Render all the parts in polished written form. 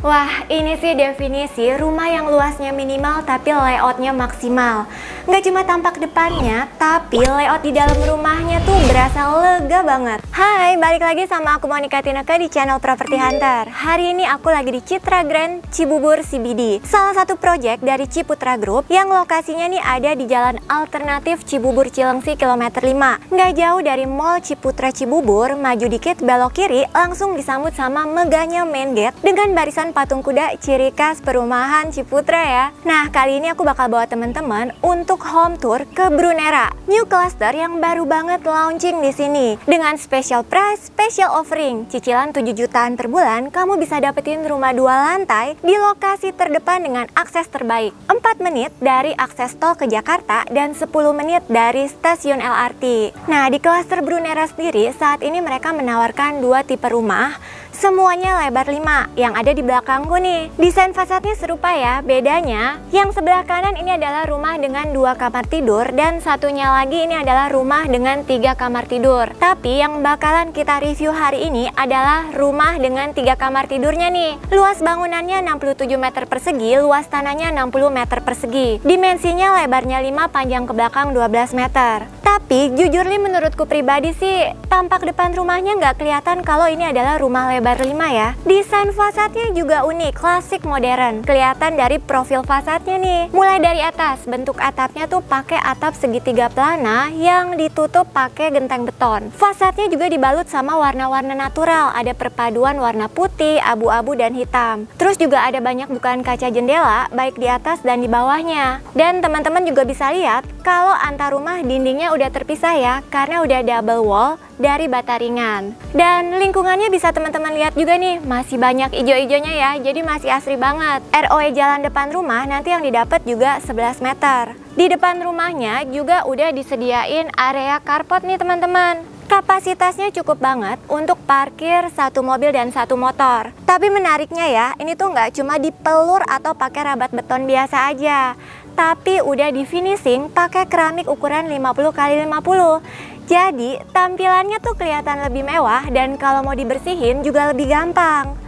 Wah, ini sih definisi rumah yang luasnya minimal tapi layoutnya maksimal. Nggak cuma tampak depannya, tapi layout di dalam rumahnya tuh berasa lega banget. Hai, balik lagi sama aku Monica Tineke di channel Property Hunter. Hari ini aku lagi di Citra Grand Cibubur CBD, salah satu project dari Ciputra Group yang lokasinya nih ada di Jalan Alternatif Cibubur Cilengsi kilometer 5. Nggak jauh dari Mall Ciputra Cibubur, maju dikit belok kiri langsung disambut sama megahnya main gate dengan barisan patung kuda ciri khas perumahan Ciputra ya. Nah, kali ini aku bakal bawa teman-teman untuk home tour ke Brunera, new cluster yang baru banget launching di sini. Dengan special price, special offering, cicilan 7 jutaan per bulan, kamu bisa dapetin rumah 2 lantai di lokasi terdepan dengan akses terbaik. 4 menit dari akses tol ke Jakarta dan 10 menit dari stasiun LRT. Nah, di cluster Brunera sendiri saat ini mereka menawarkan 2 tipe rumah. Semuanya lebar 5 yang ada di belakangku nih. Desain fasadnya serupa ya, bedanya yang sebelah kanan ini adalah rumah dengan 2 kamar tidur dan satunya lagi ini adalah rumah dengan 3 kamar tidur. Tapi yang bakalan kita review hari ini adalah rumah dengan 3 kamar tidurnya nih. Luas bangunannya 67 meter persegi, luas tanahnya 60 meter persegi. Dimensinya lebarnya 5, panjang ke belakang 12 meter. Tapi jujur nih menurutku pribadi sih, tampak depan rumahnya nggak kelihatan kalau ini adalah rumah lebar 5 ya. Desain fasadnya juga unik, klasik modern. Kelihatan dari profil fasadnya nih. Mulai dari atas, bentuk atapnya tuh pakai atap segitiga plana yang ditutup pakai genteng beton. Fasadnya juga dibalut sama warna-warna natural, ada perpaduan warna putih, abu-abu dan hitam. Terus juga ada banyak bukaan kaca jendela baik di atas dan di bawahnya. Dan teman-teman juga bisa lihat kalau antar rumah dindingnya udah terpisah ya, karena udah double wall dari bata ringan. Dan lingkungannya bisa teman-teman lihat juga nih, masih banyak ijo-ijonya ya, jadi masih asri banget. ROE jalan depan rumah nanti yang didapat juga 11 meter. Di depan rumahnya juga udah disediain area carport nih teman-teman. Kapasitasnya cukup banget untuk parkir 1 mobil dan 1 motor. Tapi menariknya ya, ini tuh nggak cuma dipelur atau pakai rabat beton biasa aja, tapi udah di finishing pakai keramik ukuran 50x50. Jadi tampilannya tuh kelihatan lebih mewah dan kalau mau dibersihin juga lebih gampang.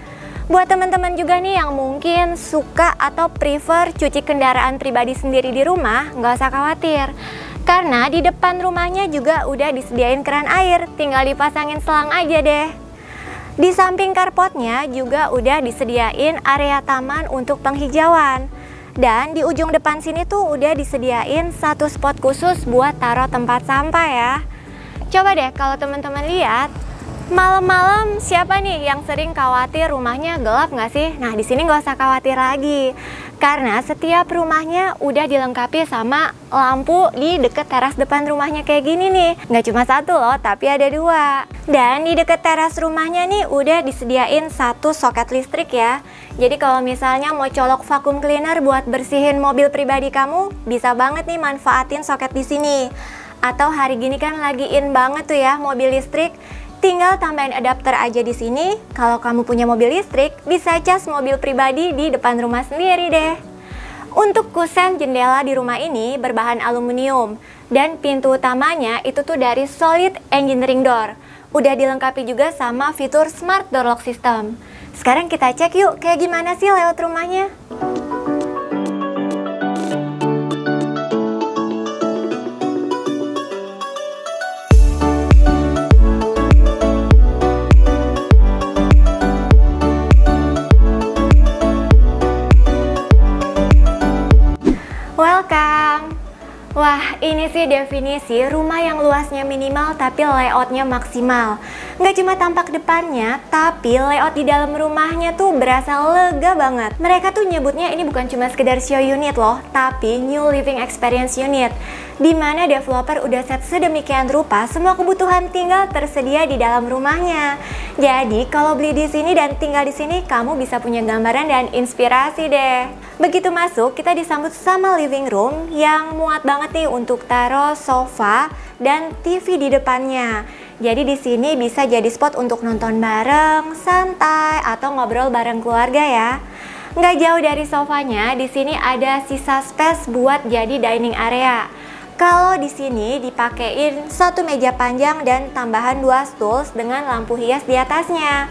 Buat teman-teman juga nih yang mungkin suka atau prefer cuci kendaraan pribadi sendiri di rumah, nggak usah khawatir. Karena di depan rumahnya juga udah disediain keran air, tinggal dipasangin selang aja deh. Di samping carportnya juga udah disediain area taman untuk penghijauan. Dan di ujung depan sini tuh udah disediain 1 spot khusus buat taruh tempat sampah ya. Coba deh kalau teman-teman lihat, malam-malam siapa nih yang sering khawatir rumahnya gelap nggak sih? Nah, di sini nggak usah khawatir lagi. Karena setiap rumahnya udah dilengkapi sama lampu di deket teras depan rumahnya kayak gini nih. Nggak cuma 1 loh, tapi ada 2. Dan di deket teras rumahnya nih udah disediain 1 soket listrik ya. Jadi kalau misalnya mau colok vacuum cleaner buat bersihin mobil pribadi kamu, bisa banget nih manfaatin soket di sini. Atau hari gini kan lagi in banget tuh ya mobil listrik. Tinggal tambahin adapter aja di sini. Kalau kamu punya mobil listrik, bisa cas mobil pribadi di depan rumah sendiri deh. Untuk kusen jendela di rumah ini berbahan aluminium dan pintu utamanya itu tuh dari solid engineering door. Udah dilengkapi juga sama fitur smart door lock system. Sekarang kita cek yuk kayak gimana sih layout rumahnya. Welcome. Wah, ini sih definisi rumah yang luasnya minimal tapi layoutnya maksimal. Nggak cuma tampak depannya, tapi layout di dalam rumahnya tuh berasa lega banget. Mereka tuh nyebutnya ini bukan cuma sekedar show unit loh, tapi new living experience unit. Dimana developer udah set sedemikian rupa, semua kebutuhan tinggal tersedia di dalam rumahnya. Jadi kalau beli di sini dan tinggal di sini, kamu bisa punya gambaran dan inspirasi deh. Begitu masuk, kita disambut sama living room yang muat banget nih untuk taruh sofa dan TV di depannya. Jadi di sini bisa jadi spot untuk nonton bareng, santai, atau ngobrol bareng keluarga ya. Nggak jauh dari sofanya, di sini ada sisa space buat jadi dining area. Kalau di sini dipakein 1 meja panjang dan tambahan 2 stools dengan lampu hias di atasnya.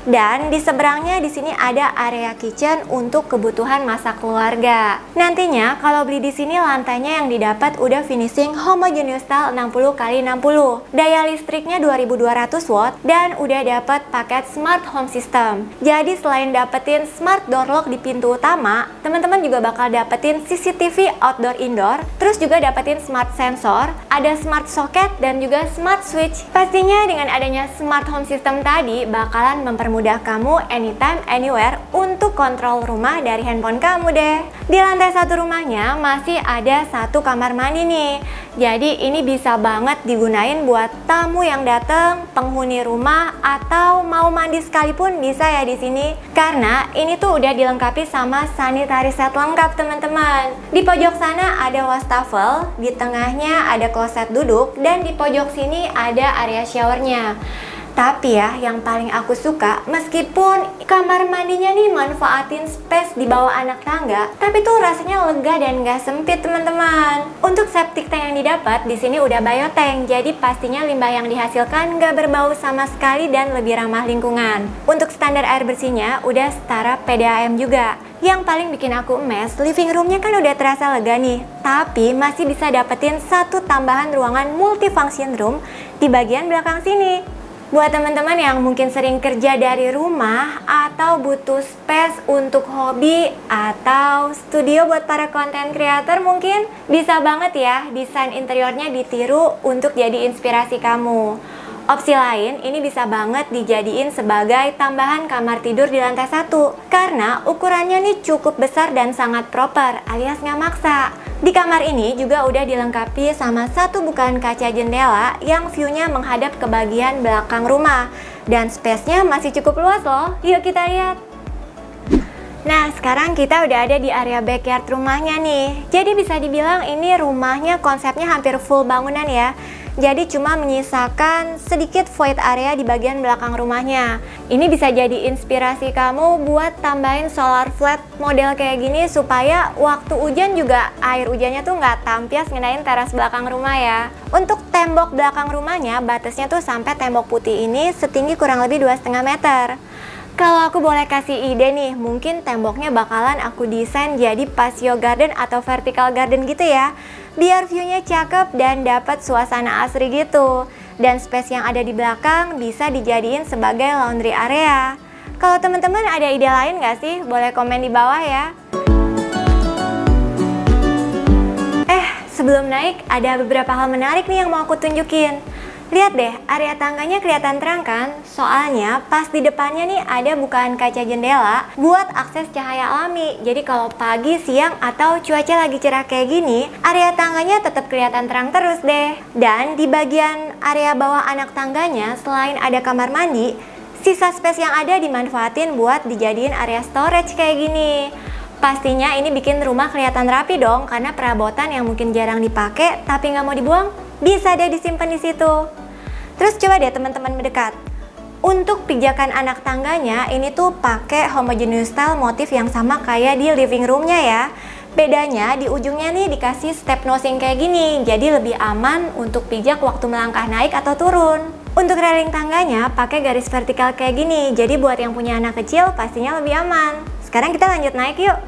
Dan di seberangnya di sini ada area kitchen untuk kebutuhan masak keluarga. Nantinya kalau beli di sini lantainya yang didapat udah finishing homogeneous style 60x60. Daya listriknya 2200 watt dan udah dapat paket smart home system. Jadi selain dapetin smart door lock di pintu utama, teman-teman juga bakal dapetin CCTV outdoor indoor, terus juga dapetin smart sensor, ada smart socket dan juga smart switch. Pastinya dengan adanya smart home system tadi bakalan mempermudah kamu anytime anywhere untuk kontrol rumah dari handphone kamu deh. Di lantai 1 rumahnya masih ada 1 kamar mandi nih. Jadi ini bisa banget digunain buat tamu yang datang, penghuni rumah, atau mau mandi sekalipun bisa ya di sini. Karena ini tuh udah dilengkapi sama sanitary set lengkap teman-teman. Di pojok sana ada wastafel, di tengahnya ada kloset duduk, dan di pojok sini ada area showernya. Tapi ya, yang paling aku suka, meskipun kamar mandinya nih manfaatin space di bawah anak tangga, tapi tuh rasanya lega dan gak sempit teman-teman. Untuk septic tank yang didapat di sini udah biotank, jadi pastinya limbah yang dihasilkan gak berbau sama sekali dan lebih ramah lingkungan. Untuk standar air bersihnya udah setara PDAM juga. Yang paling bikin aku emes, living roomnya kan udah terasa lega nih, tapi masih bisa dapetin 1 tambahan ruangan multifunction room di bagian belakang sini. Buat teman-teman yang mungkin sering kerja dari rumah atau butuh space untuk hobi atau studio buat para content creator, mungkin bisa banget ya desain interiornya ditiru untuk jadi inspirasi kamu. Opsi lain, ini bisa banget dijadiin sebagai tambahan kamar tidur di lantai 1 karena ukurannya nih cukup besar dan sangat proper alias nggak maksa. Di kamar ini juga udah dilengkapi sama 1 bukaan kaca jendela yang view-nya menghadap ke bagian belakang rumah. Dan space-nya masih cukup luas loh, yuk kita lihat. Nah, sekarang kita udah ada di area backyard rumahnya nih. Jadi bisa dibilang ini rumahnya konsepnya hampir full bangunan ya. Jadi cuma menyisakan sedikit void area di bagian belakang rumahnya. Ini bisa jadi inspirasi kamu buat tambahin solar flat model kayak gini supaya waktu hujan juga air hujannya tuh nggak tampias ngenain teras belakang rumah ya. Untuk tembok belakang rumahnya batasnya tuh sampai tembok putih ini setinggi kurang lebih 2,5 meter. Kalau aku boleh kasih ide nih, mungkin temboknya bakalan aku desain jadi patio garden atau vertical garden gitu ya. Biar view-nya cakep dan dapat suasana asri gitu. Dan space yang ada di belakang bisa dijadiin sebagai laundry area. Kalau teman-teman ada ide lain nggak sih? Boleh komen di bawah ya. Sebelum naik, ada beberapa hal menarik nih yang mau aku tunjukin. Lihat deh, area tangganya kelihatan terang kan? Soalnya pas di depannya nih ada bukaan kaca jendela buat akses cahaya alami. Jadi kalau pagi, siang, atau cuaca lagi cerah kayak gini, area tangganya tetap kelihatan terang terus deh. Dan di bagian area bawah anak tangganya, selain ada kamar mandi, sisa space yang ada dimanfaatin buat dijadiin area storage kayak gini. Pastinya ini bikin rumah kelihatan rapi dong, karena perabotan yang mungkin jarang dipakai tapi nggak mau dibuang, bisa deh disimpan di situ. Terus coba deh teman-teman mendekat. Untuk pijakan anak tangganya ini tuh pakai homogeneous style motif yang sama kayak di living roomnya ya. Bedanya di ujungnya nih dikasih step nosing kayak gini, jadi lebih aman untuk pijak waktu melangkah naik atau turun. Untuk railing tangganya pakai garis vertikal kayak gini, jadi buat yang punya anak kecil pastinya lebih aman. Sekarang kita lanjut naik yuk.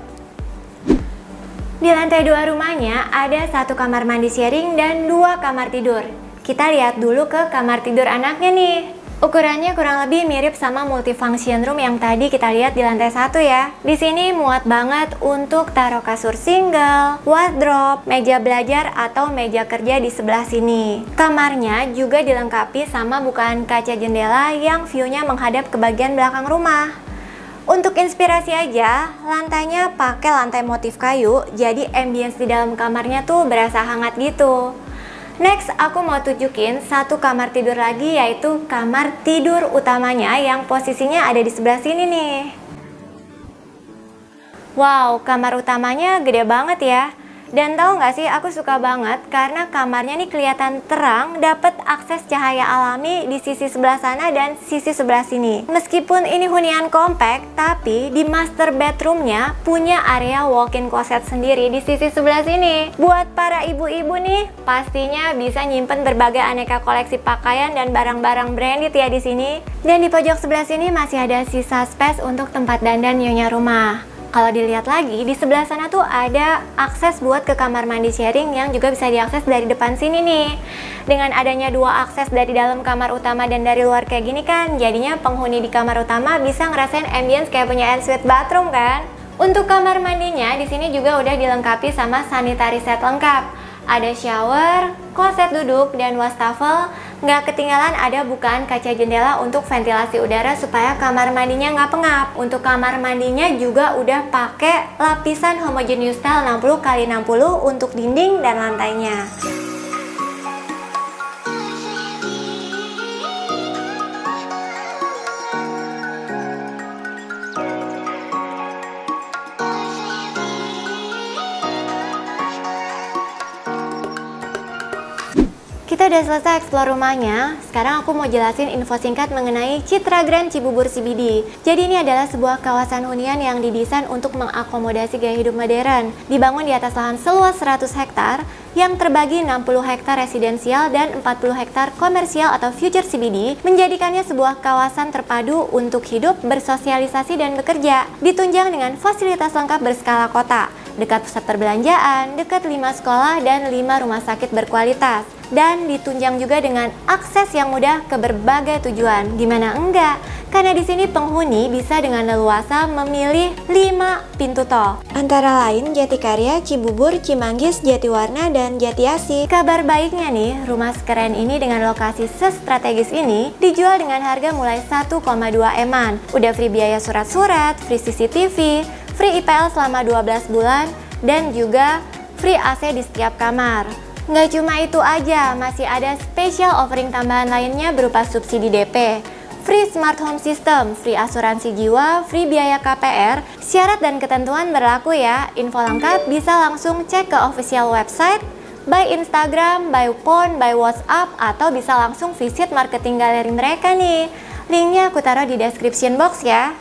Di lantai 2 rumahnya ada 1 kamar mandi sharing dan 2 kamar tidur. Kita lihat dulu ke kamar tidur anaknya nih. Ukurannya kurang lebih mirip sama multifunction room yang tadi kita lihat di lantai 1 ya. Di sini muat banget untuk taruh kasur single, wardrobe, meja belajar atau meja kerja di sebelah sini. Kamarnya juga dilengkapi sama bukaan kaca jendela yang view-nya menghadap ke bagian belakang rumah. Untuk inspirasi aja, lantainya pakai lantai motif kayu, jadi ambience di dalam kamarnya tuh berasa hangat gitu. Next, aku mau tunjukin 1 kamar tidur lagi, yaitu kamar tidur utamanya yang posisinya ada di sebelah sini nih. Wow, kamar utamanya gede banget ya. Dan tahu nggak sih, aku suka banget karena kamarnya nih kelihatan terang, dapat akses cahaya alami di sisi sebelah sana dan sisi sebelah sini. Meskipun ini hunian kompak, tapi di master bedroomnya punya area walk-in closet sendiri di sisi sebelah sini. Buat para ibu-ibu nih, pastinya bisa nyimpen berbagai aneka koleksi pakaian dan barang-barang branded ya di sini. Dan di pojok sebelah sini masih ada sisa space untuk tempat dandan nyonya rumah. Kalau dilihat lagi, di sebelah sana tuh ada akses buat ke kamar mandi sharing yang juga bisa diakses dari depan sini nih. Dengan adanya dua akses dari dalam kamar utama dan dari luar kayak gini kan, jadinya penghuni di kamar utama bisa ngerasain ambience kayak punya ensuite bathroom kan. Untuk kamar mandinya, di sini juga udah dilengkapi sama sanitary set lengkap. Ada shower, kloset duduk, dan wastafel. Nggak ketinggalan ada bukaan kaca jendela untuk ventilasi udara supaya kamar mandinya nggak pengap. Untuk kamar mandinya juga udah pakai lapisan homogeneous tile 60x60 untuk dinding dan lantainya. Kita udah selesai explore rumahnya. Sekarang aku mau jelasin info singkat mengenai Citra Grand Cibubur CBD. Jadi ini adalah sebuah kawasan hunian yang didesain untuk mengakomodasi gaya hidup modern. Dibangun di atas lahan seluas 100 hektar yang terbagi 60 hektar residensial dan 40 hektar komersial atau future CBD, menjadikannya sebuah kawasan terpadu untuk hidup, bersosialisasi, dan bekerja. Ditunjang dengan fasilitas lengkap berskala kota, dekat pusat perbelanjaan, dekat 5 sekolah, dan 5 rumah sakit berkualitas. Dan ditunjang juga dengan akses yang mudah ke berbagai tujuan. Gimana enggak? Karena di sini penghuni bisa dengan leluasa memilih 5 pintu tol. Antara lain Jatikarya, Cibubur, Cimanggis, Jatiwarna, dan Jatiasi. Kabar baiknya nih, rumah sekeren ini dengan lokasi sestrategis ini dijual dengan harga mulai 1,2 M-an. Udah free biaya surat-surat, free CCTV, free IPL selama 12 bulan, dan juga free AC di setiap kamar. Nggak cuma itu aja, masih ada special offering tambahan lainnya berupa subsidi DP, free smart home system, free asuransi jiwa, free biaya KPR. Syarat dan ketentuan berlaku ya. Info lengkap bisa langsung cek ke official website, by Instagram, by phone, by WhatsApp, atau bisa langsung visit marketing galeri mereka nih. Linknya aku taruh di description box ya.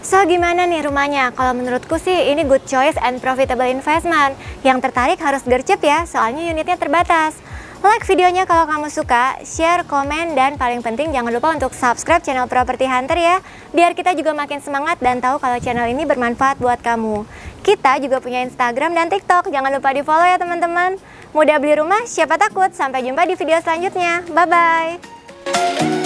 So gimana nih rumahnya? Kalau menurutku sih ini good choice and profitable investment. Yang tertarik harus gercep ya, soalnya unitnya terbatas. Like videonya kalau kamu suka, share, komen, dan paling penting jangan lupa untuk subscribe channel Property Hunter ya, biar kita juga makin semangat dan tahu kalau channel ini bermanfaat buat kamu. Kita juga punya Instagram dan TikTok, jangan lupa di follow ya teman-teman. Mudah beli rumah, siapa takut? Sampai jumpa di video selanjutnya. Bye-bye.